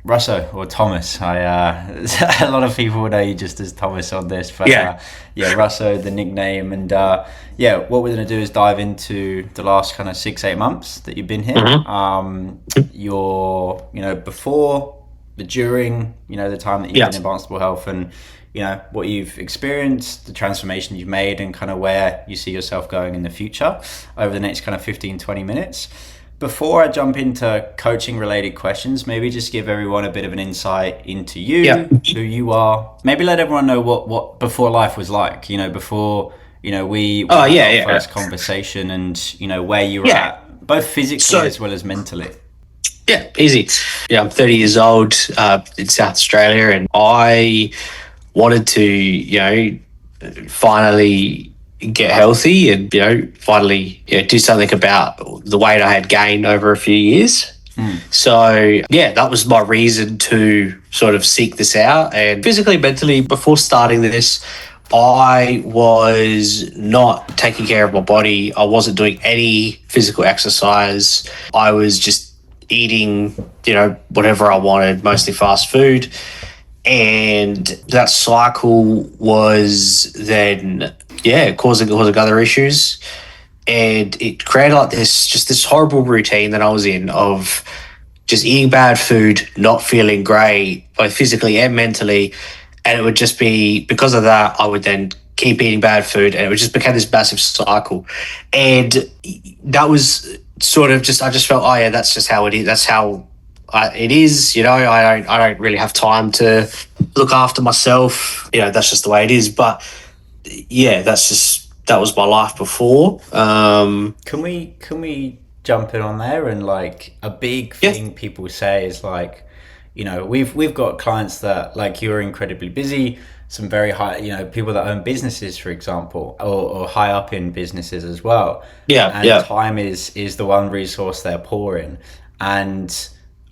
Russo or Thomas. A lot of people know you just as Thomas on this, but Yeah. yeah, Russo, the nickname, and yeah, what we're gonna do is dive into the last kind of 6-8 months that you've been here. Hmm. Your, before, the during, the time that you've Yeah. been in Barnstable Health, and what you've experienced, the transformation you've made, and kind of where you see yourself going in the future over the next kind of 15-20 minutes. Before I jump into coaching related questions, maybe just give everyone a bit of an insight into Yeah. you, who you are. Maybe let everyone know what before life was like, before, we Oh, had yeah, our yeah. first conversation, and, where you were Yeah. at, both physically So, as well as mentally. yeah, easy. Yeah, I'm 30 years old in South Australia, and I wanted to, finally get healthy and, finally, do something about the weight I had gained over a few years. So, yeah, that was my reason to sort of seek this out. And physically, mentally, before starting this, I was not taking care of my body. I wasn't doing any physical exercise. I was just eating, whatever I wanted, mostly fast food. And that cycle was then, causing other issues. And it created like this horrible routine that I was in of just eating bad food, not feeling great, both physically and mentally. And it would just be because of that, I would then keep eating bad food, and it would just become this massive cycle. And that was sort of just, I just felt, oh yeah, that's just how it is. That's how it is. I don't really have time to look after myself. That's just the way it is. But yeah, that was my life before. Can we jump in on there? And like a big Yeah. thing people say is like, we've got clients that like you are incredibly busy, some very high, people that own businesses, for example, or high up in businesses as well. Yeah. And Yeah. time is the one resource they're poor in. And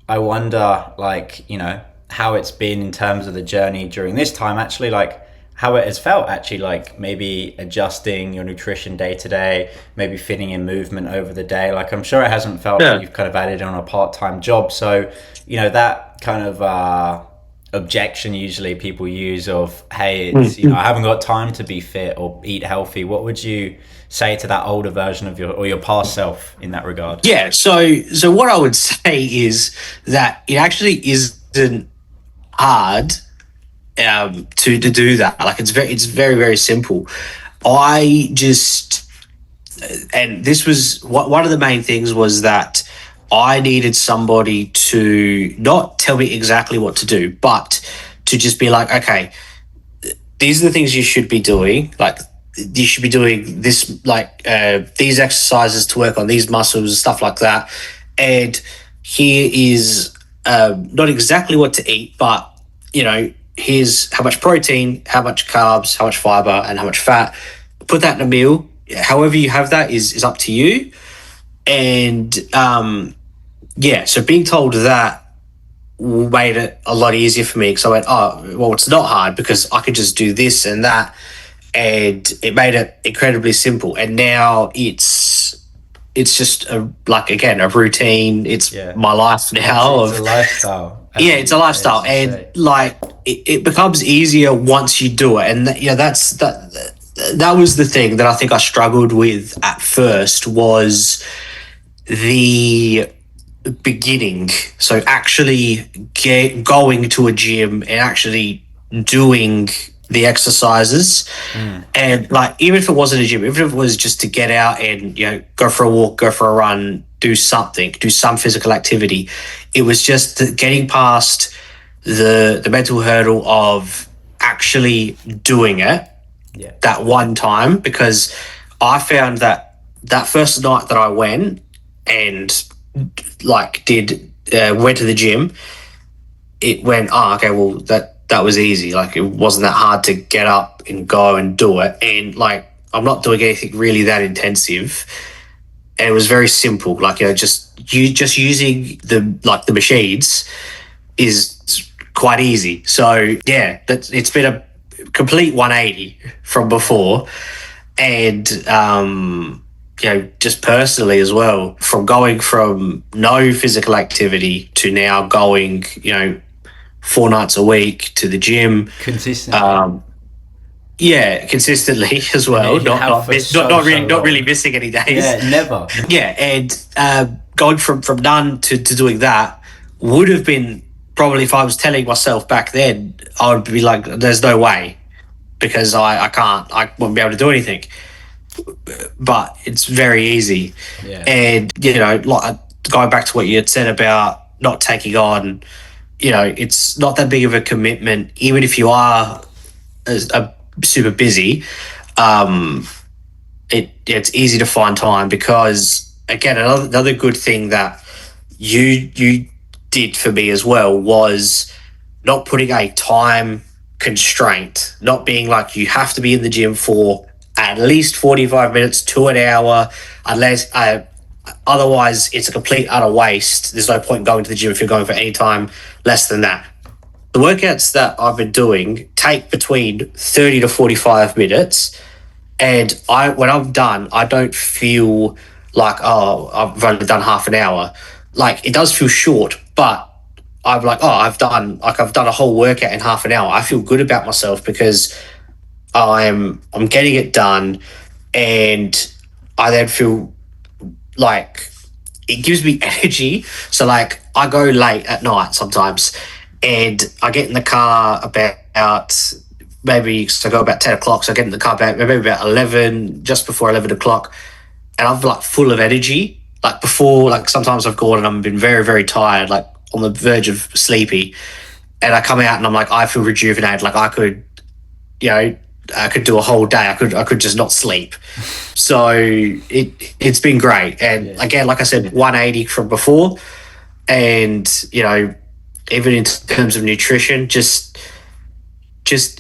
I wonder, like, how it's been in terms of the journey during this time, actually, like how it has felt, actually, like maybe adjusting your nutrition day to day, maybe fitting in movement over the day. Like, I'm sure it hasn't felt like Yeah. you've kind of added on a part-time job. So, that kind of objection usually people use of, hey, it's, I haven't got time to be fit or eat healthy. What would you say to that older version of your past self in that regard? Yeah. So what I would say is that it actually isn't hard to do that. Like it's very very simple. I just and this was one of the main things was that I needed somebody to not tell me exactly what to do, but to just be like, okay, these are the things you should be doing. Like you should be doing this, like these exercises to work on these muscles and stuff like that. And here is not exactly what to eat, but here's how much protein, how much carbs, how much fiber, and how much fat. Put that in a meal. However you have that is up to you. And so being told that made it a lot easier for me because I went, oh, well, it's not hard because I could just do this and that, and it made it incredibly simple. And now it's just a routine. It's Yeah. my life now. It's a lifestyle. Yeah, it's a lifestyle, As you and say. like it becomes easier once you do it. And that was the thing that I think I struggled with at first was the beginning. So actually going to a gym and actually doing the exercises, and like even if it wasn't a gym, even if it was just to get out and go for a walk, go for a run, do something, do some physical activity, it was just getting past the mental hurdle of actually doing it Yeah. that one time. Because I found that first night that I went and like went to the gym, it went, oh, okay, well that was easy. Like it wasn't that hard to get up and go and do it. And like I'm not doing anything really that intensive. And it was very simple. Like just using the machines is quite easy. So yeah, it's been a complete 180 from before. And just personally as well, from going from no physical activity to now going, 4 nights a week to the gym. Consistently. Yeah, consistently as And well. you Not have not for miss, not so, not so really not really long. missing any days. Yeah, never. Yeah, and going from none to doing that would have been probably, if I was telling myself back then, I would be like, "There's no way," because I can't, I won't be able to do anything. But it's very easy, Yeah. and like going back to what you had said about not taking on, it's not that big of a commitment, even if you are super busy. Um, it's easy to find time because, again, another good thing that you did for me as well was not putting a time constraint, not being like you have to be in the gym for at least 45 minutes to an hour, unless otherwise it's a complete utter waste. There's no point going to the gym if you're going for any time less than that. The workouts that I've been doing take between 30 to 45 minutes, and when I'm done, I don't feel like, oh, I've only done half an hour. Like, it does feel short, but I'm like, oh, I've done a whole workout in half an hour. I feel good about myself because I'm getting it done, and I then feel like it gives me energy. So, like, I go late at night sometimes, and I get in the car about, maybe, so I go about 10 o'clock. So I get in the car maybe about 11, just before 11 o'clock, and I'm like full of energy. Like, before, like, sometimes I've gone and I've been very, very tired, like on the verge of sleepy, and I come out and I'm like, I feel rejuvenated. Like, you know, I could do a whole day. I could just not sleep. So it's been great. And again, like I said, 180 from before, and even in terms of nutrition, just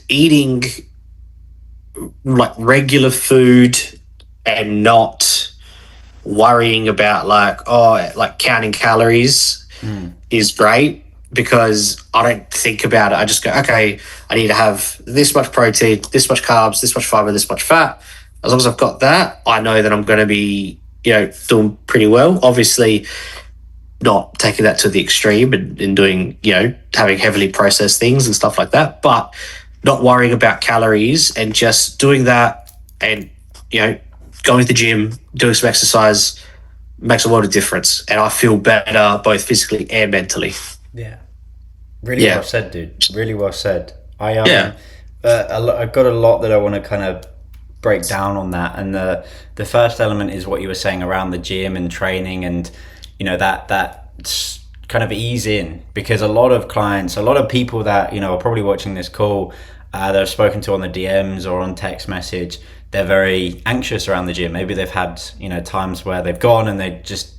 eating like regular food and not worrying about like counting calories is great, because I don't think about it. I just go, okay, I need to have this much protein, this much carbs, this much fiber, this much fat. As long as I've got that, I know that I'm going to be, doing pretty well. Obviously, not taking that to the extreme and doing, having heavily processed things and stuff like that, but not worrying about calories and just doing that, and, going to the gym, doing some exercise makes a lot of difference. And I feel better both physically and mentally. Yeah. Really Yeah. well said, dude. Really well said. I Yeah. I've got a lot that I want to kind of break down on that, and the first element is what you were saying around the gym and training, and that kind of ease in, because a lot of clients, a lot of people that are probably watching this call, that I've spoken to on the DMs or on text message, they're very anxious around the gym. Maybe they've had times where they've gone and they just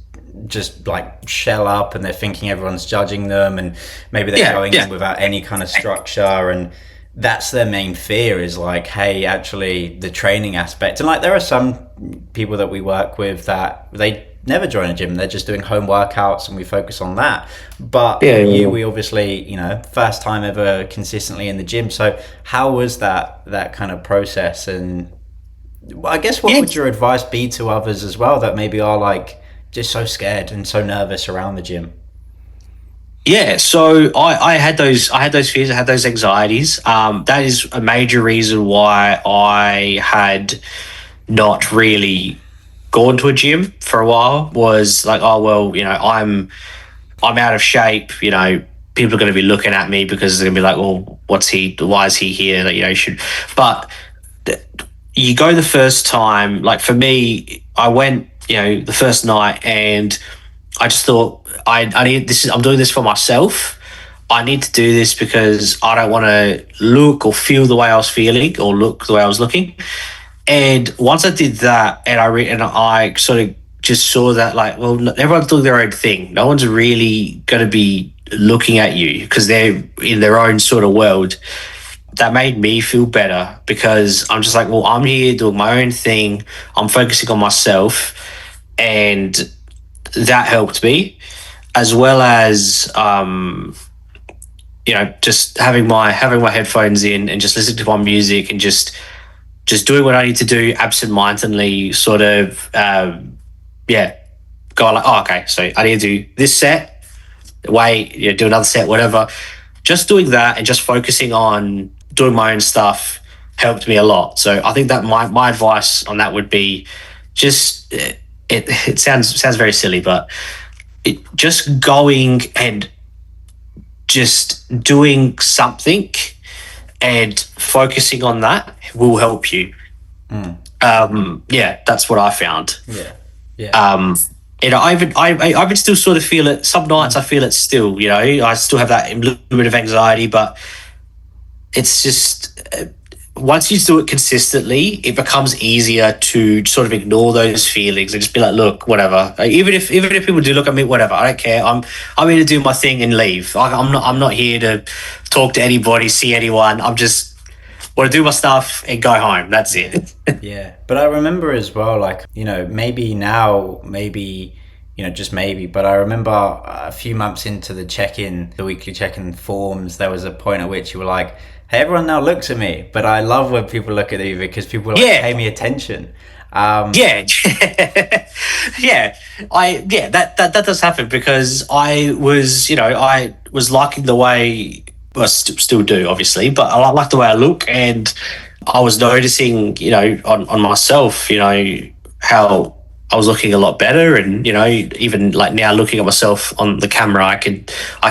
like shell up, and they're thinking everyone's judging them, and maybe they're going in without any kind of structure, and that's their main fear, is like, hey, actually the training aspect. And like, there are some people that we work with that they never join a gym, they're just doing home workouts, and we focus on that. But we obviously, first time ever consistently in the gym. So how was that kind of process? And I guess what would your advice be to others as well that maybe are like just so scared and so nervous around the gym? Yeah, so I had those fears, I had those anxieties. That is a major reason why I had not really gone to a gym for a while. Was like, oh well, I'm out of shape. People are going to be looking at me because they're going to be like, well, why is he here? Like, you should. But you go the first time. Like, for me, I went, the first night, and I just thought, I need this. I'm doing this for myself. I need to do this because I don't want to look or feel the way I was feeling, or look the way I was looking. And once I did that, and I sort of just saw that, like, well, everyone's doing their own thing. No one's really going to be looking at you because they're in their own sort of world. That made me feel better, because I'm just like, well, I'm here doing my own thing. I'm focusing on myself, and that helped me, as well as just having my headphones in and just listening to my music, and just just doing what I need to do absentmindedly, sort of, go like, oh, okay, so I need to do this set, wait, do another set, whatever. Just doing that and just focusing on doing my own stuff helped me a lot. So I think that my advice on that would be just, it sounds very silly, but just going and just doing something and focusing on that will help you. That's what I found. I even still sort of feel it. Some nights I feel it still. I still have that little bit of anxiety, but it's just once you do it consistently, it becomes easier to sort of ignore those feelings and just be like, look, whatever. Even if people do look at me, whatever, I don't care. I'm here to do my thing and leave. I'm not here to talk to anybody, see anyone. I'm just want to do my stuff and go home. That's it. Yeah, but I remember as well, like, maybe now, just maybe, but I remember a few months into the weekly check-in forms, there was a point at which you were like, hey, everyone now looks at me, but I love when people look at me because people pay me attention. That does happen because I was liking the way, well, still do obviously, but I like the way I look, and I was noticing, on myself, how I was looking a lot better, and even like now looking at myself on the camera, I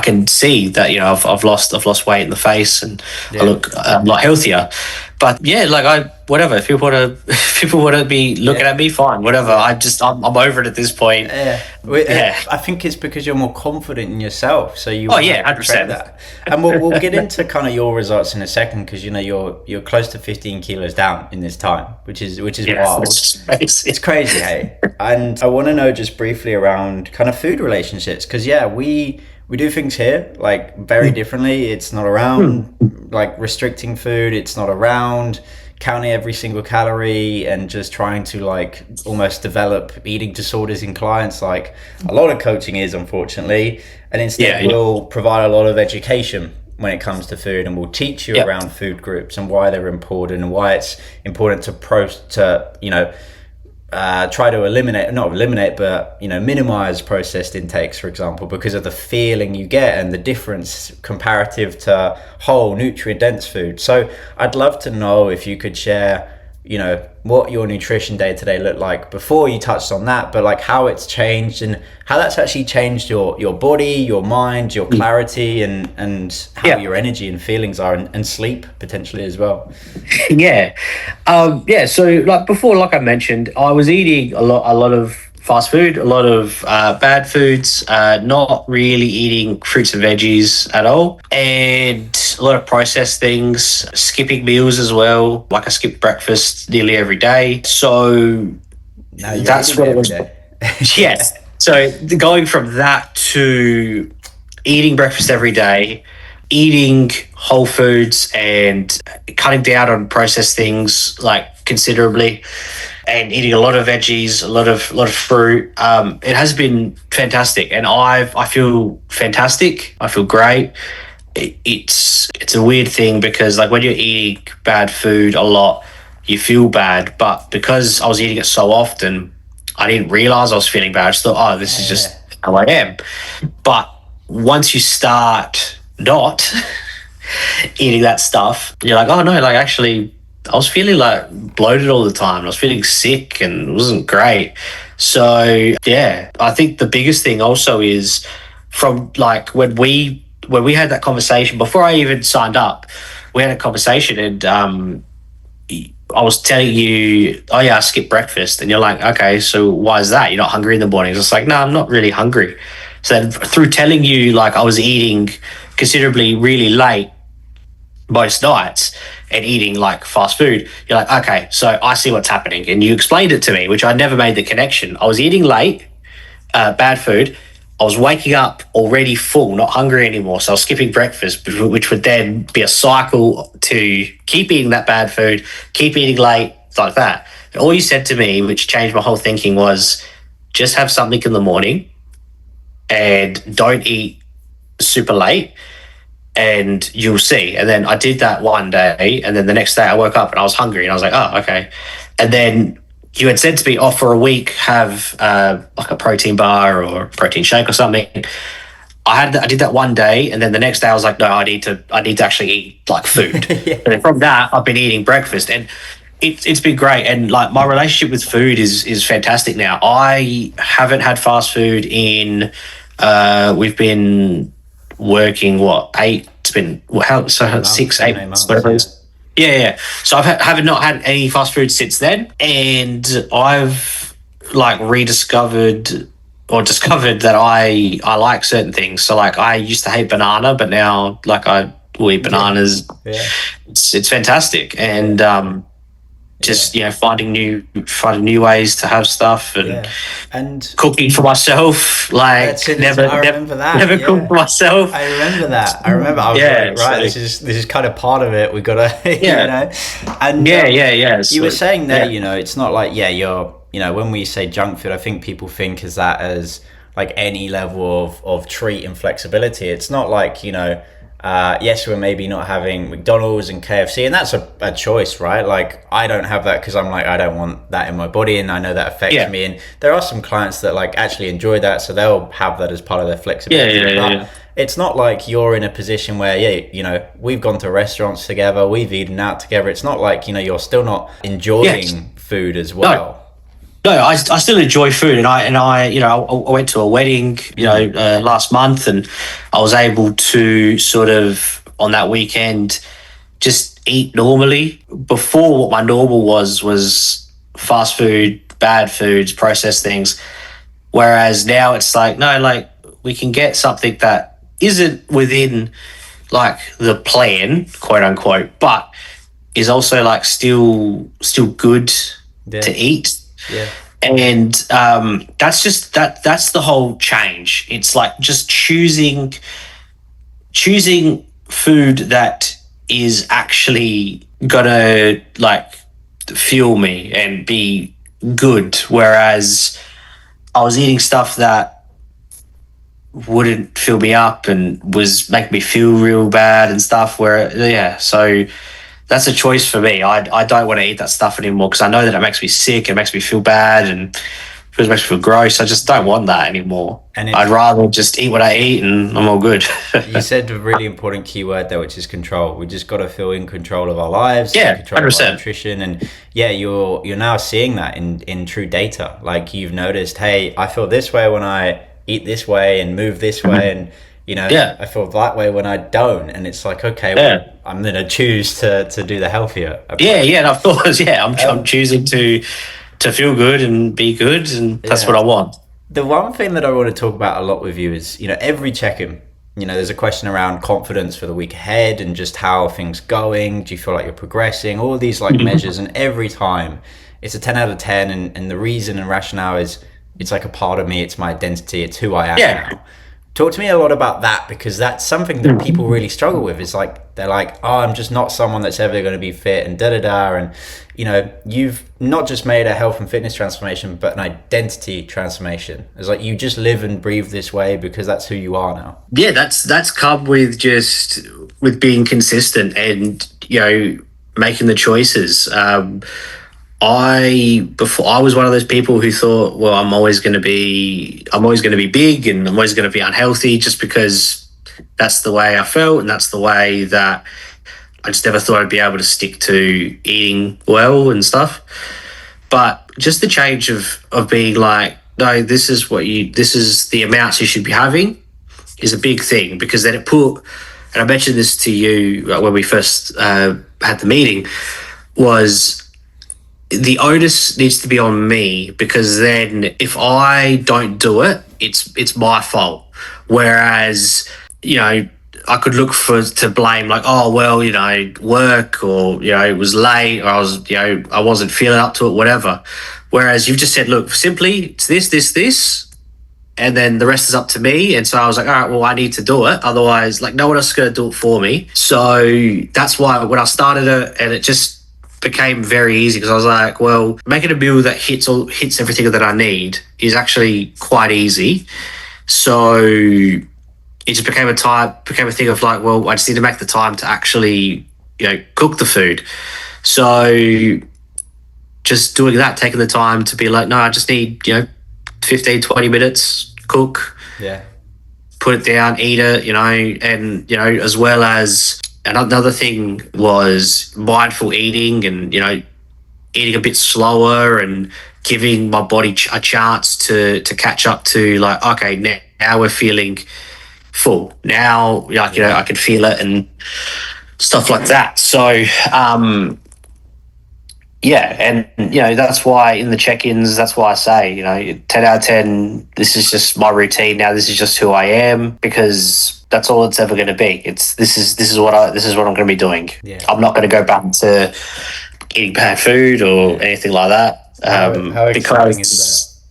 can see that I've lost weight in the face, and I look a lot healthier. But whatever. If people want to be looking at me, fine, whatever. I'm over it at this point. I think it's because you're more confident in yourself, so you 100%. that. And we'll get into kind of your results in a second, because you're close to 15 kilos down in this time, which is wild. It's crazy, hey. And I want to know just briefly around kind of food relationships, because we do things here like very differently. It's not around like restricting food. It's not around counting every single calorie and just trying to like almost develop eating disorders in clients, like a lot of coaching is, unfortunately. And instead we'll provide a lot of education when it comes to food, and we'll teach you around food groups and why they're important and why it's important to try to minimize processed intakes, for example, because of the feeling you get and the difference comparative to whole nutrient dense food. So I'd love to know if you could share, what your nutrition day to day looked like before. You touched on that, but like how it's changed and how that's actually changed your body, your mind, your clarity, and how your energy and feelings are, and sleep potentially as well. So like before, like I mentioned, I was eating a lot of fast food, a lot of bad foods, not really eating fruits and veggies at all, and a lot of processed things, skipping meals as well. Like I skipped breakfast nearly every day. So that's what it was. Yes. So going from that to eating breakfast every day, eating whole foods and cutting down on processed things like considerably, and eating a lot of veggies, a lot of fruit. It has been fantastic, and I feel fantastic. I feel great. It's a weird thing because like when you're eating bad food a lot, you feel bad, but because I was eating it so often, I didn't realize I was feeling bad. I just thought, this is just how I am. But once you start not eating that stuff, you're like, oh no, like actually I was feeling like bloated all the time. I was feeling sick and it wasn't great. So I think the biggest thing also is from like when we had that conversation before I even signed up, we had a conversation, and I was telling you, oh yeah, I skipped breakfast, and you're like, okay, so why is that? You're not hungry in the mornings? It's like, no, I'm not really hungry. So then through telling you like I was eating considerably really late most nights and eating like fast food, you're like, okay, so I see what's happening. And you explained it to me, which I never made the connection. I was eating late, bad food. I was waking up already full, not hungry anymore. So I was skipping breakfast, which would then be a cycle to keep eating that bad food, keep eating late, like that. And all you said to me, which changed my whole thinking, was just have something in the morning and don't eat super late. and you'll see. And then I did that one day, and then the next day I woke up and I was hungry, and I was like, oh, okay. And then you had said to me, oh, for a week, have like a protein bar or a protein shake or something. I did that one day, and then the next day I was like, no, I need to actually eat like food. Yeah. And then from that, I've been eating breakfast, and it's been great. And like my relationship with food is fantastic now. I haven't had fast food in we've been working it's been how so 6 8 months, whatever it is. Yeah. So haven't not had any fast food since then, and I've like rediscovered or discovered that I like certain things. So like I used to hate banana, but now like I will eat bananas. Yeah. It's fantastic, and just finding new ways to have stuff, and cooking for myself. Like never cooked for myself. I remember that. I was like, right, this is kind of part of it. We gotta, And You were saying that it's not like you're when we say junk food, I think people think as that as like any level of treat and flexibility. It's not like yes, we're maybe not having McDonald's and KFC, and that's a choice, right? Like I don't have that because I'm like, I don't want that in my body, and I know that affects me. And there are some clients that like actually enjoy that, so they'll have that as part of their flexibility. It's not like you're in a position where we've gone to restaurants together, we've eaten out together. It's not like you're still not enjoying food as well. No, I still enjoy food, and I went to a wedding, last month, and I was able to sort of on that weekend just eat normally. Before, what my normal was fast food, bad foods, processed things. Whereas now it's like, no, like we can get something that isn't within like the plan, quote unquote, but is also like still good to eat. Yeah. And that's just that's the whole change. It's like just choosing food that is actually gonna like fuel me and be good, whereas I was eating stuff that wouldn't fill me up and was making me feel real bad and stuff so that's a choice for me. I don't want to eat that stuff anymore because I know that it makes me sick, it makes me feel bad, and it makes me feel gross. I just don't want that anymore. And I'd rather just eat what I eat and I'm all good. You said a really important key word there, which is control. We just got to feel in control of our lives, control 100%. of our nutrition, and you're now seeing that in true data. Like you've noticed, hey, I feel this way when I eat this way and move this way, and I feel that way when I don't, and it's like, okay, well, I'm gonna choose to do the healthier approach. And of course, I'm choosing to feel good and be good, and that's what I want. The one thing that I want to talk about a lot with you is, every check-in, there's a question around confidence for the week ahead and just how are things going. Do you feel like you're progressing? All of these like measures, and every time it's a 10 out of 10, and the reason and rationale is it's like a part of me, it's my identity, it's who I am now. Talk to me a lot about that, because that's something that people really struggle with. Is like they're like, oh, I'm just not someone that's ever going to be fit, and and you've not just made a health and fitness transformation, but an identity transformation. It's like you just live and breathe this way because that's who you are now. That's come with with being consistent and making the choices. Before I was one of those people who thought, well, I'm always going to be big and I'm always going to be unhealthy just because that's the way I felt, and that's the way that I just never thought I'd be able to stick to eating well and stuff. But just the change of being like, no, this is the amounts you should be having is a big thing, because then and I mentioned this to you when we first had the meeting, was the onus needs to be on me, because then if I don't do it, it's my fault. Whereas, I could look to blame, like, oh, well, work, or, it was late, or I wasn't feeling up to it, whatever. Whereas you've just said, look, simply it's this, and then the rest is up to me. And so I was like, all right, well, I need to do it. Otherwise, like, no one else is going to do it for me. So that's why when I started it, and it just became very easy, because I was like, well, making a meal that hits everything that I need is actually quite easy. So it just became a thing of like, well, I just need to make the time to actually, cook the food. So just doing that, taking the time to be like, no, I just need, 15, 20 minutes, cook, Yeah. put it down, eat it, and, as well as another thing was mindful eating and, eating a bit slower and giving my body a chance to catch up to like, okay, now we're feeling full. Now, like, I can feel it and stuff like that. So, yeah, and that's why in the check-ins, that's why I say 10 out of 10. This is just my routine now. This is just who I am, because that's all it's ever going to be. This is what I'm going to be doing. Yeah. I'm not going to go back to eating bad food or anything like that. How exciting is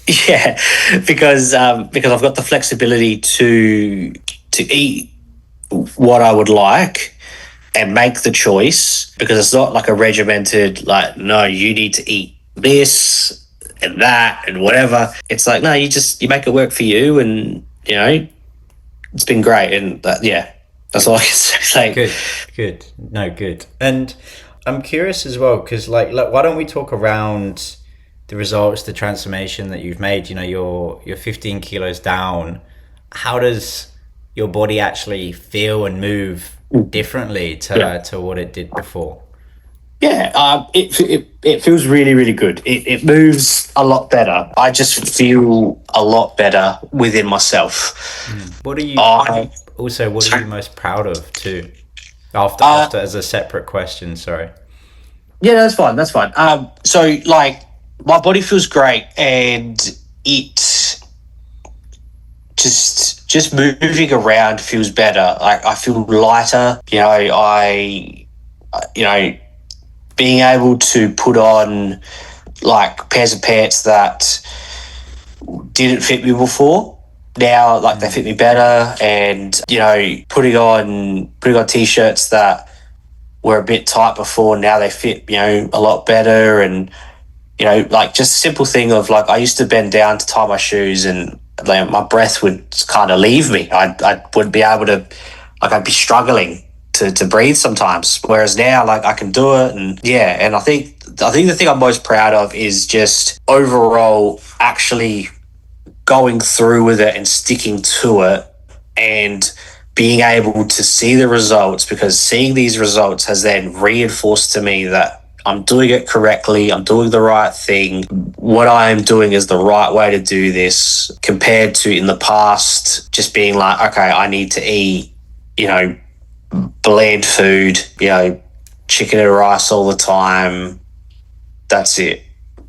that? Yeah, because I've got the flexibility to eat what I would like and make the choice, because it's not like a regimented, like, no, you need to eat this and that and whatever. It's like, no, you make it work for you, and it's been great. And that's all I can say. Good. No, good. And I'm curious as well, because like, why don't we talk around the results, the transformation that you've made? You're 15 kilos down. How does your body actually feel and move differently to what it did before? Yeah, it feels really, really good. It moves a lot better. I just feel a lot better within myself. What are you what are you most proud of too? After as a separate question, sorry. Yeah, that's fine. That's fine. So like, my body feels great, and it just moving around feels better. Like, I feel lighter. Being able to put on like pairs of pants that didn't fit me before, now like they fit me better, and putting on t-shirts that were a bit tight before, now they fit a lot better. And like, just a simple thing of like, I used to bend down to tie my shoes, and like, my breath would kind of leave me. I wouldn't be able to, like, I'd be struggling to breathe sometimes, whereas now, like, I can do it. And I think the thing I'm most proud of is just overall actually going through with it and sticking to it, and being able to see the results, because seeing these results has then reinforced to me that I'm doing it correctly, I'm doing the right thing, what I am doing is the right way to do this, compared to in the past just being like, okay, I need to eat bland food, chicken and rice all the time. That's it.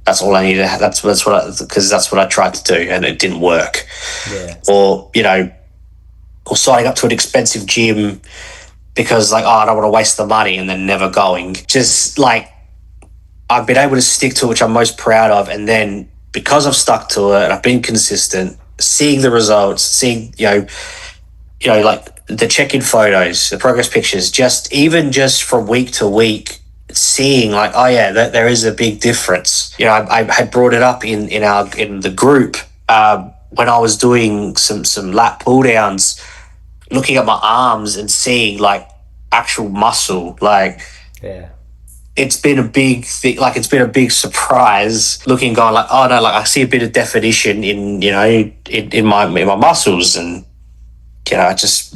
That's all I need to have. Because that's what I tried to do, and it didn't work. Yeah. Or signing up to an expensive gym because, like, I don't want to waste the money, and then never going. Just like, I've been able to stick to it, which I'm most proud of. And then because I've stuck to it and I've been consistent, seeing the results, seeing like the check-in photos, the progress pictures, just from week to week, seeing like, oh yeah, there is a big difference. I had brought it up in the group when I was doing some lat pull downs, looking at my arms and seeing like actual muscle. Like, Yeah. it's been a big thing. Like, it's been a big surprise looking, going like, oh no, like, I see a bit of definition in my muscles, and just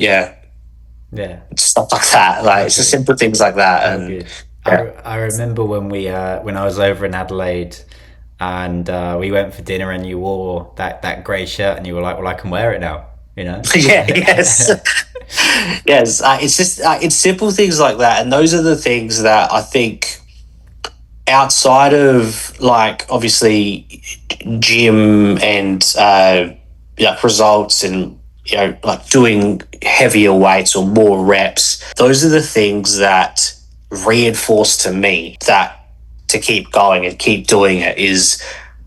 stuff like that. Like, it's just simple things like that. And Good. I remember when I was over in Adelaide, and we went for dinner, and you wore that grey shirt, and you were like, well, I can wear it now. yes. Yes, it's just it's simple things like that, and those are the things that I think, outside of like obviously gym and results, and like doing heavier weights or more reps, those are the things that reinforce to me that to keep going and keep doing it, is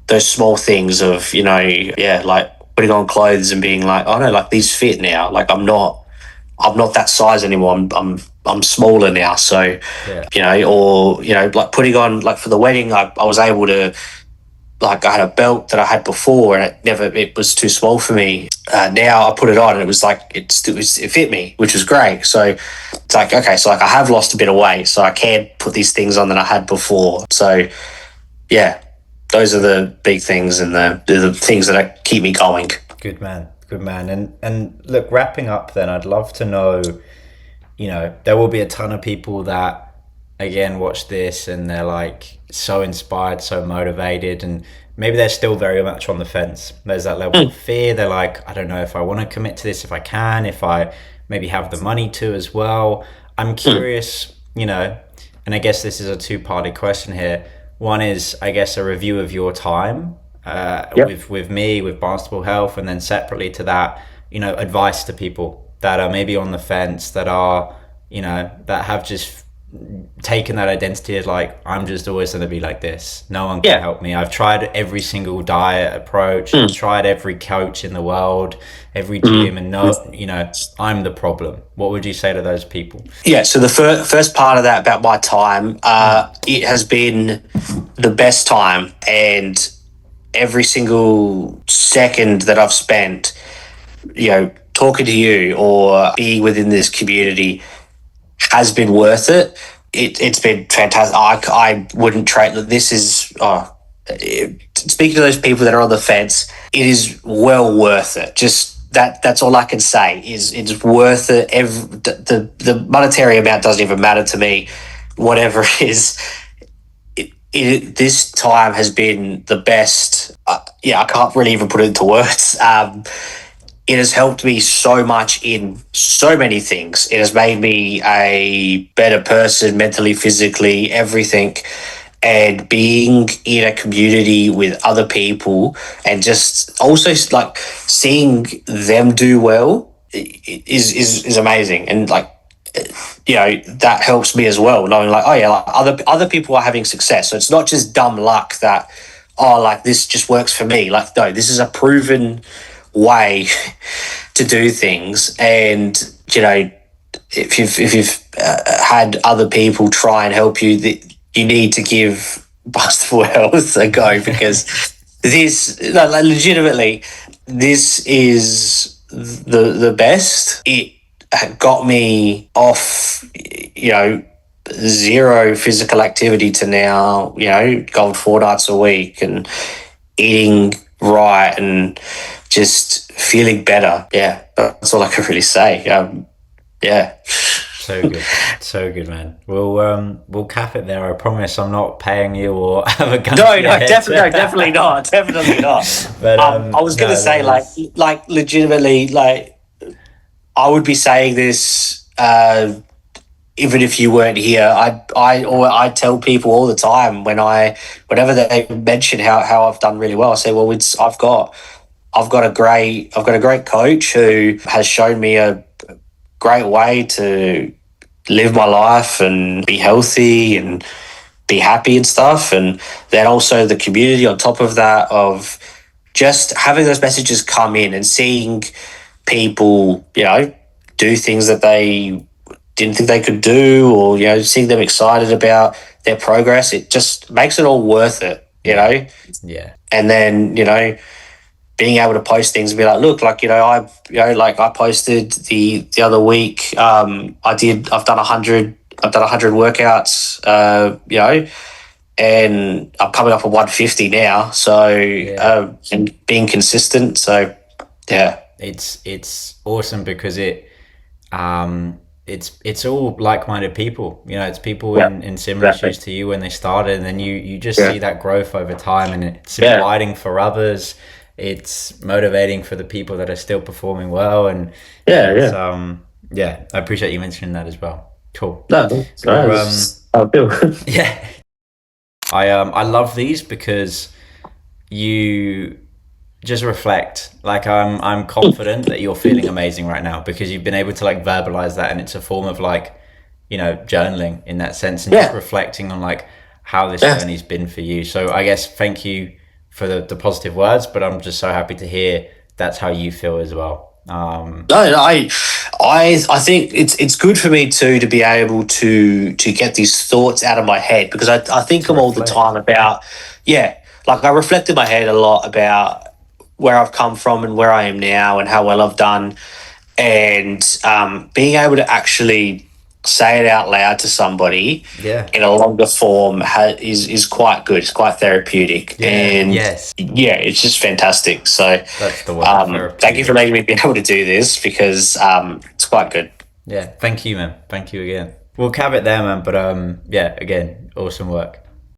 those small things of like putting on clothes and being like, oh no, like, these fit now. Like, I'm not that size anymore. I'm smaller now. So, Yeah. or like putting on, like, for the wedding, I was able to like I had a belt that I had before and it was too small for me. Now I put it on and it was like, it fit me, which was great. So it's like, okay, so like I have lost a bit of weight, so I can put these things on that I had before. So yeah, those are the big things and the things that keep me going. Good man, good man. And look, wrapping up then, I'd love to know, there will be a ton of people that again watch this and they're like so inspired, so motivated, and maybe they're still very much on the fence. There's that level of fear. They're like, I don't know if I want to commit to this, if I can, if I maybe have the money to as well. I'm curious, and I guess this is a two-parted question here. One is, I guess, a review of your time with me, with Barnstable Health, and then separately to that, advice to people that are maybe on the fence, that are, that have just taken that identity as like, I'm just always going to be like this. No one can help me. I've tried every single diet approach, I've tried every coach in the world, every gym, and I'm the problem. What would you say to those people? Yeah, so the first part of that about my time, it has been the best time, and every single second that I've spent, talking to you or being within this community has been worth it. It's been fantastic. I wouldn't trade. This is speaking to those people that are on the fence. It is well worth it. Just that's all I can say. Is it's worth it. The monetary amount doesn't even matter to me. Whatever it is, this time has been the best. I can't really even put it into words. It has helped me so much in so many things. It has made me a better person mentally, physically, everything. And being in a community with other people and just also like seeing them do well is amazing. And like, that helps me as well, knowing like, oh yeah, like other people are having success. So it's not just dumb luck that, like this just works for me. Like, no, this is a proven way to do things. And if you've had other people try and help you, you need to give Barnstable Health a go, because legitimately, this is the best. It got me off zero physical activity to now going 4 nights a week and eating right and just feeling better. Yeah, that's all I can really say. Yeah. So good, man. We'll cap it there. I promise I'm not paying you or have a gun. Definitely not. But I was gonna say, like legitimately, like I would be saying this even if you weren't here. I tell people all the time whenever they mention how I've done really well, I say, well, I've got a great coach who has shown me a great way to live my life and be healthy and be happy and stuff. And then also the community on top of that, of just having those messages come in and seeing people, do things that they didn't think they could do, or, seeing them excited about their progress. It just makes it all worth it, Yeah. And then, being able to post things and be like, look, like, I posted the other week, I've done 100 workouts, and I'm coming up at 150 now. So, and being consistent. So, yeah. It's awesome because it's all like-minded people. It's people in similar shoes to you when they started, and then you just see that growth over time, and it's inviting for others. It's motivating for the people that are still performing well, and I appreciate you mentioning that as well. Cool. No, yeah. I love these because you just reflect. Like I'm confident that you're feeling amazing right now because you've been able to like verbalize that, and it's a form of like, journaling in that sense, and just reflecting on like how this journey's been for you. So I guess thank you for the positive words, but I'm just so happy to hear that's how you feel as well. I think it's good for me too to be able to get these thoughts out of my head, because I think them all the time about like I reflect in my head a lot about where I've come from and where I am now and how well I've done, and being able to actually say it out loud to somebody Yeah. in a longer form is quite good. It's quite therapeutic, Yeah. and Yes. yeah, it's just fantastic. So That's the word. thank you for Therapeutic. letting me be able to do this, because it's quite good. Yeah. Thank you, man. Thank you again. We'll cap it there, man. But yeah, again, awesome work.